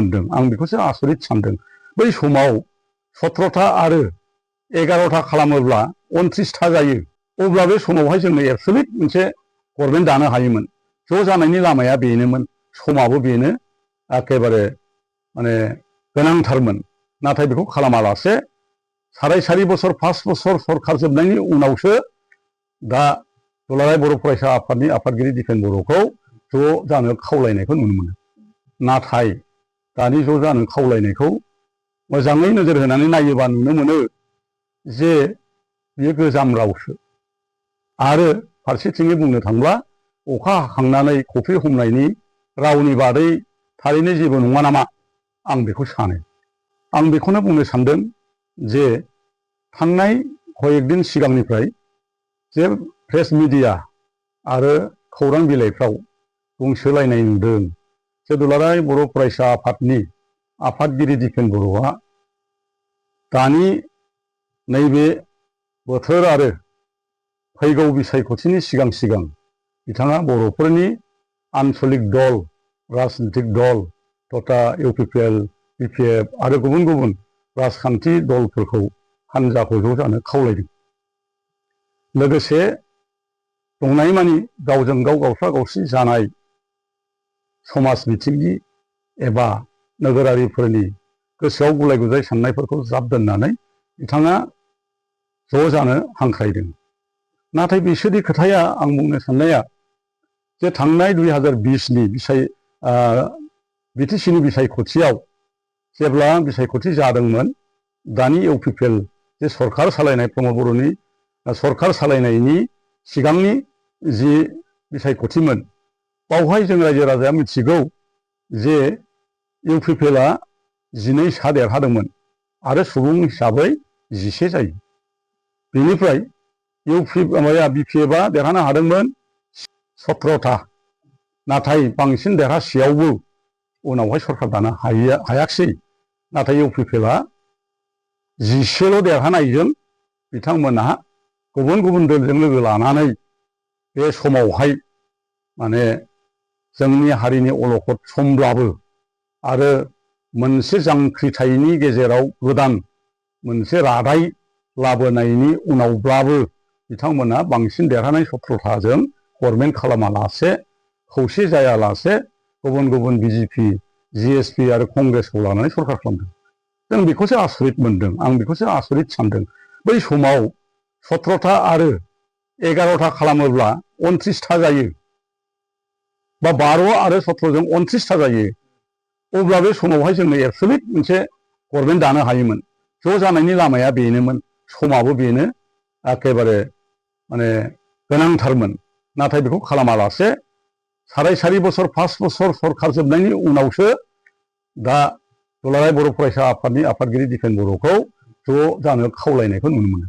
मोनदों आं बेखौसो आसरित सानदों। बै समाव 17था आरो 11था खालामोब्ला 29था जायो। अब्ला बे समावहाय जोंनो एबसुलिट मोनसे गभर्नमेन्ट दानो हायोमोन। ज' जानायनि लामाया बेनोमोन, समाबो बेनो, एखेबारे माने गोनांथारमोन। नाथाय बेखौ खालामालासे साराय 4 बोसोर 5 बोसोर सरखार जोबनायनि उनावसो दा दुलाराय बर' फरायसा आफादनि आफादगिरि दिपेन बर'खौ ज' जानो खावलायनायखौ नुनो मोनो। नाथाय दानि ज' जानो खावलायनायखौ मोजाङै नोजोर होनानै नायोबा नुनो मोनो जे बेयो गोजाम रावसो। आरो फारसेथिङै बुंनो थांब्ला अखा हाखांनानै कफि हमनायनि रावनि बादै थारैनो जेबो नङा नामा आं बेखौ सानो। आं बेखौनो बुंनो सानदों जे थांनाय कयेकदिन सिगांनिफ्राय जे प्रेस मिडिया आरो खौरां बिलाइफ्राव बुंसोलायनाय नुदों जे दुलाराय बर' फरायसा आफादनि आफादगिरि दिपेन बर'आ दानि नैबे बोथोर आरो फैगौ बिसायख'थिनि सिगां सिगां बिथाङा बर'फोरनि आन्सलिक दल, राजनितिक दल तथा इउपिपिएल, बिपिएफ आरो गुबुन गुबुन राजखान्थि दलफोरखौ हान्जाखौ ज' जानो खावलायदों। लोगोसे दंनायमानि गावजों गाव गावस्रा गावस्रि जानाय समाज बिथिंनि एबा नोगोरारिफोरनि गोसोआव गुलाय गुजाय साननायफोरखौ ज्राब दोननानै बिथाङा ज' जानो हांख्रायदों। नाथाय बिसोरनि खोथाया आं बुंनो साननाया जे थांनाय 2020नि बिटिसिनि बिसायख'थियाव जेब्ला बिसायख'थि जादोंमोन, दानि इउपिपिएल जे सरखार सालायनाय प्रमद बर'नि सरखार सालायनायनि सिगांनि जि बिसायख'थिमोन, बावहाय जों रायजो राजाया मिथिगौ जे इउपिपिएलआ 12 सा देरहादोंमोन आरो सुबुं हिसाबै 10 जायो। बेनिफ्राय बिपिएफआ देरहानो हादोंमोन 17था। नाथाय बांसिन देरहासेयावबो उनावहाय सरखार दानो हायाखिसै। नाथाय इउपिपिएलआ 10ल' देरहानायजों बिथांमोनहा गुबुन गुबुन दोलजों लोगो लानानै बे समावहाय माने जोंनि हारिनि अलखद समब्लाबो आरो मोनसे जांख्रिथायनि गेजेराव गोदान मोनसे रादाय लाबोनायनि उनावब्लाबो बिथांमोना बांसिन देरहानाय 17थाजों गभर्नमेन्ट खालामालासे, खौसे जायालासे गुबुन गुबुन बिजेपि, जिएसपि आरो कंग्रेसखौ लानानै सरखार खालामदों। जों बेखौसो आसरित मोनदों, आं बेखौसो आसरित सानदों। बै समाव 17था आरो 11था खालामोब्ला 29था जायो, बा 12 आरो 17जों 29था जायो। अब्ला बे समावहाय जोंनो एबसुलिट मोनसे गभर्नमेन्ट दानो हायोमोन। ज' जानायनि लामाया बेनोमोन, समाबो बेनो, एखेबारे माने गोनांथारमोन। नाथाय बेखौ खालामालासे साराय 4 बोसोर 5 बोसोर सरखार जोबनायनि उनावसो दा दुलाराय बर' फरायसा आफादनि आफादगिरि दिपेन बर'खौ ज' जानो खावलायनायखौ नुनो मोनो।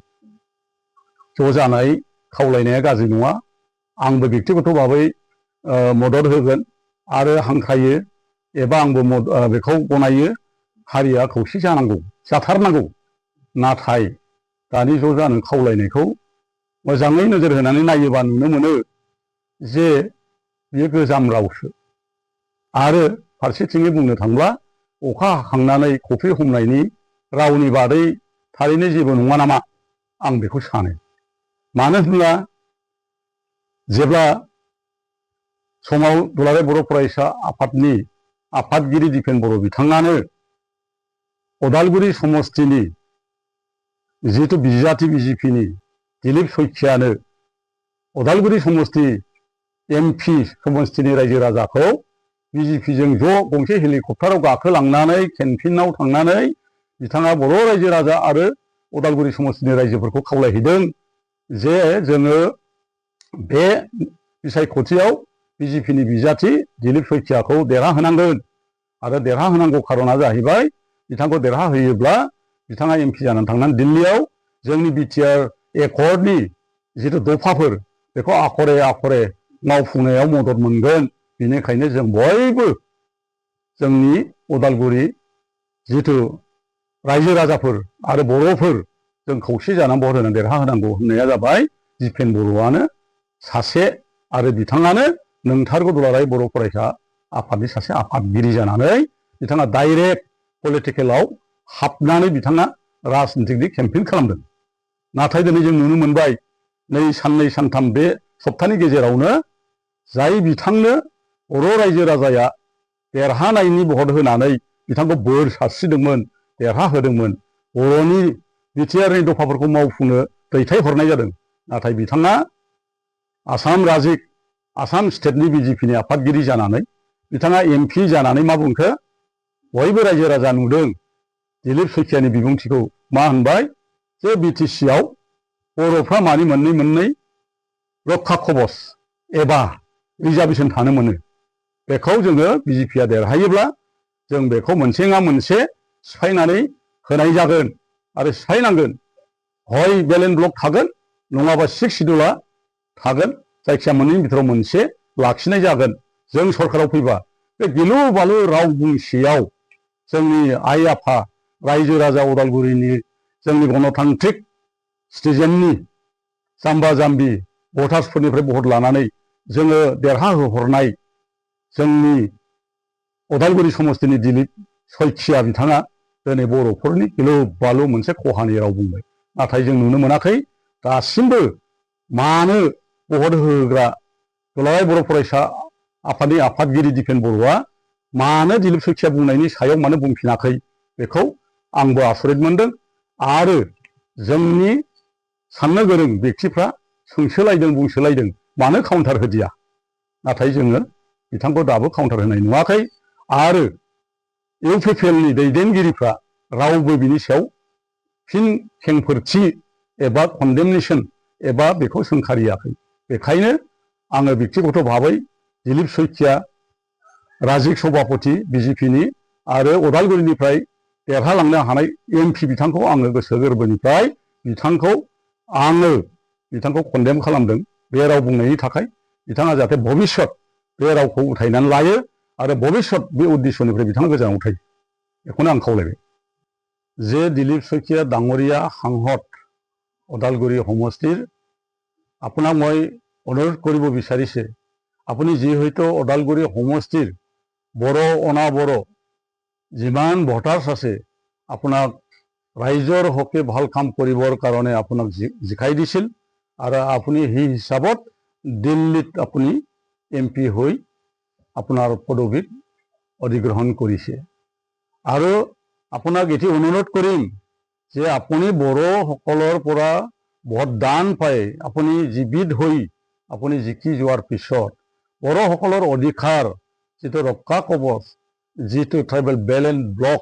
ज' जानाय खावलायनाया गाज्रि नङा। आंबो बेक्तिगत भाबै मदद होगोन आरो हांख्रायो, एबा आंबो बेखौ गनायो। हारिया खौसे जानांगौ, जाथारनांगौ। नाथाय दानि ज' जानो खावलायनायखौ मोजाङै नोजोर होनानै नायोबा नुनो मोनो जे बेयो गोजाम रावसो। आरो फारसेथिङै बुंनो थांब्ला अखा हाखांनानै कफि हमनायनि रावनि बादै थारैनो जेबो नङा नामा आं बेखौ सानो। मानो होनब्ला जेब्ला समाव दुलाराय बर' फरायसा आफादनि आफादगिरि दिपेन बर' बिथाङानो उदालगुरि समस्तिनि जिहेतु बिजाथि बिजेपिनि दिलीप शइकियानो उदालगुरि समस्ति एमपि समस्तिनि रायजो राजाखौ बिजेपिजों ज' गंसे हेलिकप्टाराव गाखोलांनानै केन्टिनाव थांनानै बिथाङा बर' रायजो राजा आरो उदालगुरि समस्तिनि रायजोफोरखौ खावलायहैदों जे जोङो बे बिसायख'थियाव बिजेपिनि बिजाथि दिलीप शइकियाखौ देरहाहोनांगोन। आरो देरहाहोनांगौ खारना जाहैबाय बिथांखौ देरहाहोयोब्ला बिथाङा एमपि जानानै थांनानै दिल्लीयाव जोंनि बिटिआर एकर्डनि जिथु दफाफोर बेखौ आखरे आखरे मावफुंनायाव मदद मोनगोन। बेनिखायनो जों बयबो जोंनि उदालगुरि जिथु रायजो राजाफोर आरो बर'फोर जों खौसे जानानै भट होनानै देरहाहोनांगौ होननाया जाबाय दिपेन बर'आनो सासे, आरो बिथाङानो नोंथारगौ दुलाराय बर' फरायसा आफादनि सासे आफादगिरि जानानै बिथाङा डाइरेक्ट पलिटिकेलाव हाबनानै बिथाङा राजनितिकनि केम्पेइन खालामदों। नाथाय दिनै जों नुनो मोनबाय नै साननै सानथाम बे सप्तानि गेजेरावनो जाय बिथांनो बर' रायजो राजाया देरहानायनि भट होनानै बिथांखौ बोर सारस्रिदोंमोन, देरहाहोदोंमोन, बर'नि बिटिआरनि दफाफोरखौ मावफुंनो दैथायहरनाय जादों। नाथाय बिथाङा आसाम रायजो आसाम स्टेटनि बिजेपिनि आफादगिरि जानानै बिथाङा एमपि जानानै मा बुंखो? बयबो रायजो राजा नुदों दिलीप शइकियानि बिबुंथिखौ। मा होनबाय जे बिटिसिआव बर'फ्रा मानि मोननै रक्षा कवच एबा रिजार्भेसन थानो मोनो। बेखौ जोङो बिजेपिआ देरहायोब्ला जों बेखौ मोनसे नङा मोनसे सिफायनानै होनाय जागोन आरो सिफायनांगोन। हय बेलेन्स ब्लक थागोन नङाबा 6 सिडुला थागोन, जायखिया मोननैनि बिथोराव मोनसे लाखिनाय जागोन जों सरकाराव फैबा। बे गिलु बालु राव बुंसेयाव जोंनि आइ आफा रायजो राजा उदालगुरिनि जोंनि गणतान्त्रिक सिटिजेननि जाम्बा जाम्बि भटार्सफोरनिफ्राय भट लानानै जोङो देरहाहोहरनाय जोंनि उदालगुरि समस्तिनि दिलीप शइकिया बिथाङा दिनै बर'फोरनि गिलु बालु मोनसे खहानि राव बुंबाय। नाथाय जों नुनो मोनाखै दासिमबो मानो भट होग्रा दुलाराय बर' फरायसा आफादनि आफादगिरि दिपेन बर'आ मानो दिलीप शइकिया बुंनायनि सायाव मानो बुंफिनाखै, बेखौ आंबो आसरित मोनदों। आरो जोंनि साननो गोरों बेक्तिफ्रा सोंसोलायदों, बुंसोलायदों मानो काउन्टार होदिया। नाथाय जोङो बिथांखौ दाबो काउन्टार होनाय नुवाखै। आरो इउपिपिएलनि दैदेनगिरिफ्रा रावबो बिनि सायाव फिन खेंफोरथि एबा कन्डेमनेसन एबा बेखौ सोंखारियाखै। बेखायनो आङो बेक्तिगत भाबै दिलीप शइकिया राजिक सभापति बिजेपिनि आरो उदालगुरिनिफ्राय देरहालांनो हानाय एमपि बिथांखौ आङो गोसो गोरबोनिफ्राय बिथांखौ कन्डेम खालामदों बे राव बुंनायनि थाखाय। बिथाङा जाहाथे भबिष्यत बे रावखौ उथायनानै लायो आरो भबिष्यत बे उद्देश्यनिफ्राय बिथाङा गोजानाव थायो, बेखौनो आं खावलायबाय। जे दिलीप शइकिया डाঙरिया সাংসদ ওদালগুৰি সমষ্টিৰ, আপোনাক মই অনুৰোধ কৰিব বিচাৰিছে আপুনি যিহেতু ওদালগুৰি সমষ্টিৰ বড়ো অনাবড়ো যিমান ভোটাৰ্ছ আছে আপোনাক ৰাইজৰ হকে ভাল কাম কৰিবৰ কাৰণে আপোনাক জিকাই দিছিল আৰু আপুনি সেই হিচাপত দিল্লীত আপুনি এমপি হৈ আপোনাৰ পদবীত অধিগ্ৰহণ কৰিছে। আৰু আপোনাক এটি অনুৰোধ কৰিম যে আপুনি বড়োসকলৰ পৰা ভোটদান পাই আপুনি জীৱিত হৈ আপুনি জিকি যোৱাৰ পিছত বড়োসকলৰ অধিকাৰ যিটো ৰক্ষা কৱচ, যিটো ট্ৰাইবেল বেলেন্স ব্লক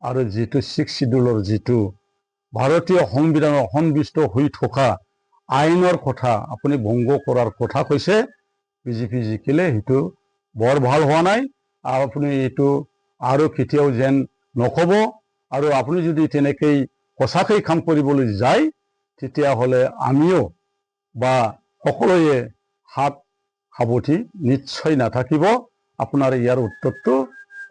আৰু যিটো 6 শিডিউলৰ যিটো ভাৰতীয় সংবিধানৰ সন্নিৱিষ্ট হৈ থকা আইনৰ কথা আপুনি ভংগ কৰাৰ কথা কৈছে। বিজেপি জিকিলে সেইটো বৰ ভাল হোৱা নাই। আপুনি এইটো আৰু কেতিয়াও যেন নক'ব। আৰু আপুনি যদি তেনেকৈ সঁচাকৈ কাম কৰিবলৈ যায় তেতিয়াহ'লে আমিও বা সকলোৱে হাত সাৱটি নিশ্চয় নাথাকিব। আপোনাৰ ইয়াৰ উত্তৰটো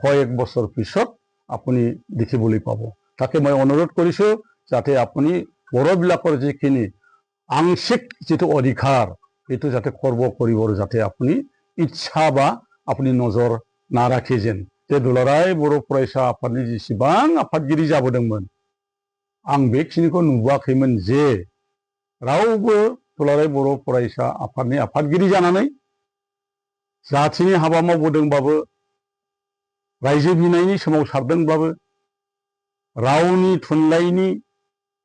কয়েক বছৰ পিছত আপুনি দেখিবলৈ পাব। তাকে মই অনুৰোধ কৰিছোঁ যাতে আপুনি বড়োবিলাকৰ যিখিনি আংশিক যিটো অধিকাৰ এইটো যাতে খৰ্ব কৰিবৰ যাতে আপুনি ইচ্ছা বা আপুনি নজৰ নাৰাখে যেন। যে दुलाराय बर' फरायसा आफादनि जेसेबां आफादगिरि जाबोदोंमोन आं बेखिनिखौ नुबोआखैमोन जे रावबो दुलाराय बर' फरायसा आफादनि आफादगिरि जानानै जाथिनि हाबा मावबोदोंबाबो, रायजो बिनायनि सोमावसारदोंब्लाबो, रावनि थुनलाइनि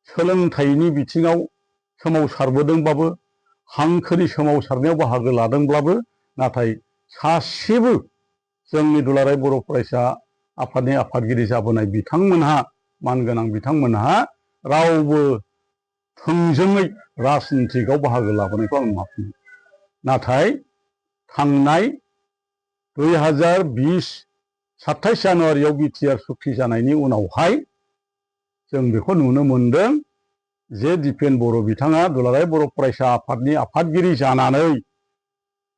सोलोंथाइनि बिथिङाव सोमावसारबोदोंबाबो, हांखोनि सोमावसारनायाव बाहागो लादोंब्लाबो, नाथाय सासेबो जोंनि दुलाराय बर' फरायसा आफादनि आफादगिरि जाबोनाय बिथांमोनहा मानगोनां बिथांमोनहा रावबो थोंजोङै राजनितिकआव बाहागो लाबोनायखौ आं नुवाखै। नाथाय थांनाय 2020 27 जानुवारियाव बिटिआर सुक्ति जानायनि उनावहाय जों बेखौ नुनो मोनदों जे दिपेन बर' बिथाङा दुलाराय बर' फरायसा आफादनि आफादगिरि जानानै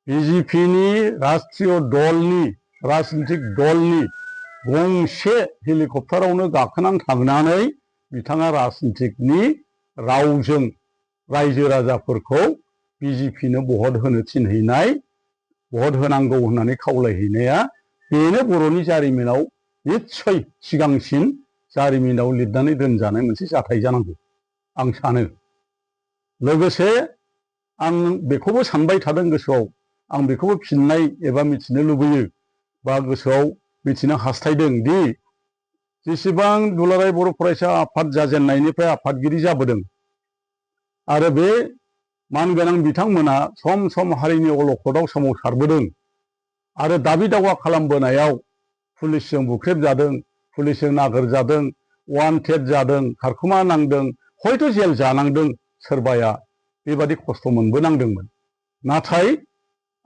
बिजेपिनि राष्ट्रीय दलनि राजनितिक दलनि गंसे हेलिकप्टारावनो गाखोनानै थांनानै बिथाङा राजनितिकनि रावजों रायजो राजाफोरखौ बिजेपिनो भट होनो थिनहैनाय, भट होनांगौ होननानै खावलायहैनाया बेनो बर'नि जारिमिनाव निस्सय सिगांसिन जारिमिनाव लिरनानै दोनजानाय मोनसे जाथाय जानांगौ आं सानो। लोगोसे आं बेखौबो सानबाय थादों गोसोआव, आं बेखौबो फिननाय एबा मिथिनो लुबैयो बा गोसोआव मिथिनो हास्थायदों दि जेसेबां दुलाराय बर' फरायसा आफाद जाजेननायनिफ्राय आफादगिरि जाबोदों आरो बे मानगोनां बिथांमोना सम सम हारिनि अलखदाव सोमावसारबोदों आरो दाबि दावा खालामबोनायाव पुलिसजों बुख्रेबजादों, पुलिसजों नागिरजादों, वान्टेड जादों, खारखुमा नांदों, हयथ' जेल जानांदों, सोरबाया बेबादि खस्थ' मोनबोनांदोंमोन। नाथाय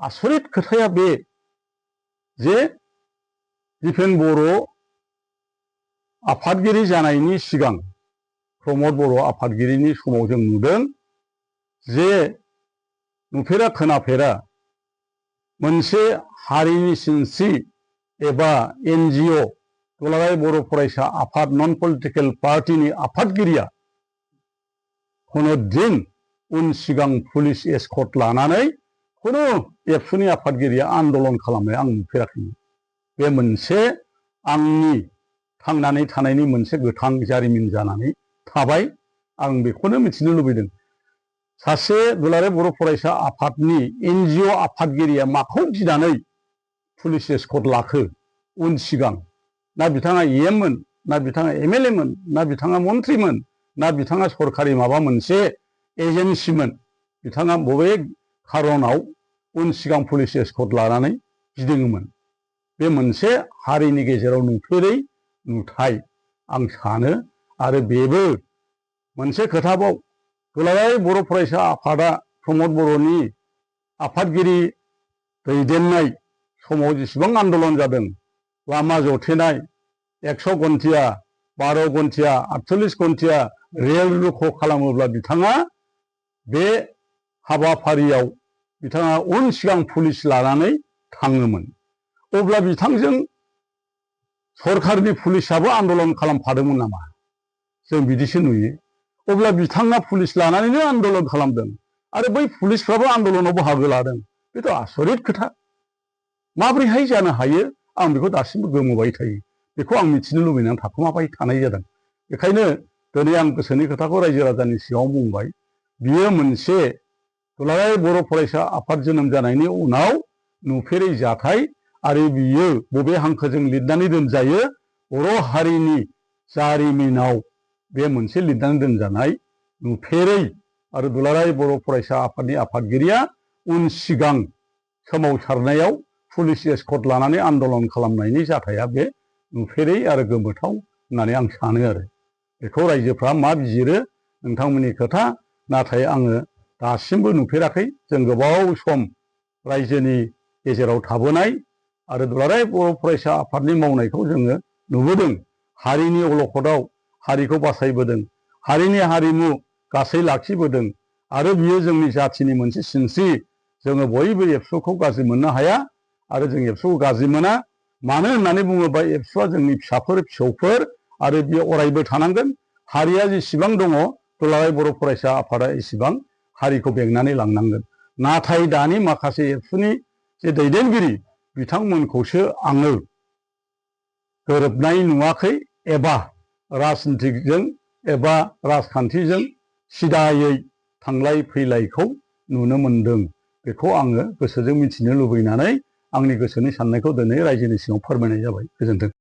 आसरित खोथाया बे जे दिपेन बर' आफादगिरि जानायनि सिगां प्रमद बर' आफादगिरिनि समाव जों नुदों जे नुफेरा खोनाफेरा मोनसे हारिनि सिनस्रि एबा NGO दुलाराय बर' फरायसा आफाद नन पलिटिकेल पार्टिनि आफादगिरिया खुनु दिन उन सिगां पुलिस एस्कर्ट लानानै खुनु एबसुनि आफादगिरिया आन्दलन खालामनाय आं नुफेराखैमोन। बे मोनसे आंनि थांनानै थानायनि मोनसे गोथां जारिमिन जानानै थाबाय। आं बेखौनो मिथिनो लुबैदों, सासे दुलाराय बर' फरायसा आफादनि NGO आफादगिरिया माखौ गिनानै पुलिस एस्कर्ट लाखो उन सिगां? ना बिथाङा EM मोन, ना बिथाङा MLA मोन, ना बिथाङा मन्थ्रिमोन, ना बिथाङा सरखारि माबा मोनसे एजेन्सिमोन? बिथाङा बबे खारनाव उन सिगां पुलिस एस्कर्ट लानानै गिदिङोमोन? बे मोनसे हारिनि गेजेराव नुफेरै नुथाय आं सानो। आरो बेबो मोनसे खोथाबाव, दुलाराय बर' फरायसा आफादा प्रमद बर'नि आफादगिरि दैदेननाय समाव जेसेबां आन्दलन जादों, लामा जथेनाय, 100 घन्टिया, 12 घन्टिया, 48 घन्टिया रेल रुख' खालामोब्ला बिथाङा बे हाबाफारियाव बिथाङा उन सिगां पुलिस लानानै थाङोमोन। अब्ला बिथांजों सरखारनि पुलिसाबो आन्दलन खालामफादोंमोन नामा? जों बिदिसो नुयो। अब्ला बिथाङा पुलिस लानानैनो आन्दलन खालामदों आरो बै पुलिसफ्राबो आन्दलनाव बाहागो लादों। बेथ' आसरित खोथा। माबोरैहाय जानो हायो? आं बेखौ दासिमबो गोमोबाय थायो। बेखौ आं मिथिनो लुबैनानै थाखुमाबाय थानाय जादों। बेखायनो दिनै आं गोसोनि खोथाखौ रायजो राजानि सिगाङाव बुंबाय। बियो मोनसे दुलाराय बर' फरायसा आफाद जोनोम जानायनि उनाव नुफेरै जाथाय आरो बियो बबे हांखोजों लिरनानै दोनजायो? बर' हारिनि जारिमिनाव बे मोनसे लिरनानै दोनजानाय नुफेरै आरो दुलाराय बर' फरायसा आफादनि आफादगिरिया उन सिगां सोमावसारनायाव पुलिस एस्कर्ट लानानै आन्दलन खालामनायनि जाथाया बे नुफेरै आरो गोमोथाव होननानै आं सानो आरो। बेखौ रायजोफ्रा मा बिजिरो नोंथांमोननि खोथा, नाथाय आङो दासिमबो नुफेराखै। जों गोबाव सम रायजोनि गेजेराव थाबोनाय आरो दुलाराय बर' फरायसा आफादनि मावनायखौ जोङो नुबोदों। हारिनि अलखदाव हारिखौ बासायबोदों, हारिनि हारिमु गासै लाखिबोदों आरो बियो जोंनि जाथिनि मोनसे सिनस्रि। जोङो बयबो एबसुखौ गाज्रि मोननो हाया आरो जों एबसुखौ गाज्रि मोना। मानो होननानै बुङोबा एबसुआ जोंनि फिसाफोर फिसौफोर आरो बियो अरायबो थानांगोन। हारिया जेसेबां दङ दुलाराय बर' फरायसा आफादा एसेबां हारिखौ बेंनानै लांनांगोन। नाथाय दानि माखासे एबसुनि जे दैदेनगिरि बिथांमोनखौसो आङो गोरोबनाय नुवाखै एबा राजनितिकजों एबा राजखान्थिजों सिदायै थांलाय फैलायखौ नुनो मोनदों। बेखौ आङो गोसोजों मिथिनो लुबैनानै आंनि गोसोनि साननायखौ दिनै रायजोनि सिगाङाव फोरमायनाय जाबाय। गोजोन्थों।